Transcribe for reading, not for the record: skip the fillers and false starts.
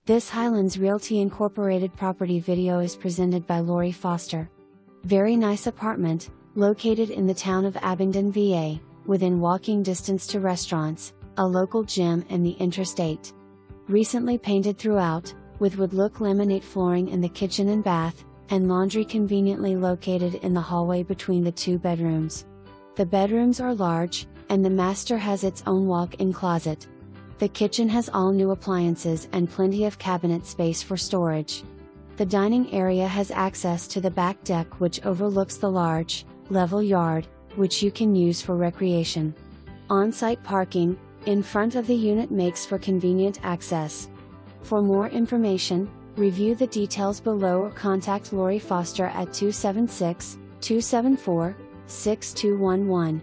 This Highlands Realty Incorporated property video is presented by Lori Foster. Very nice apartment, located in the town of Abingdon VA, within walking distance to restaurants, a local gym and the interstate. Recently painted throughout, with wood-look laminate flooring in the kitchen and bath, and laundry conveniently located in the hallway between the two bedrooms. The bedrooms are large, and the master has its own walk-in closet. The kitchen has all new appliances and plenty of cabinet space for storage. The dining area has access to the back deck which overlooks the large, level yard, which you can use for recreation. On-site parking, in front of the unit makes for convenient access. For more information, review the details below or contact Lori Foster at 276-274-6211.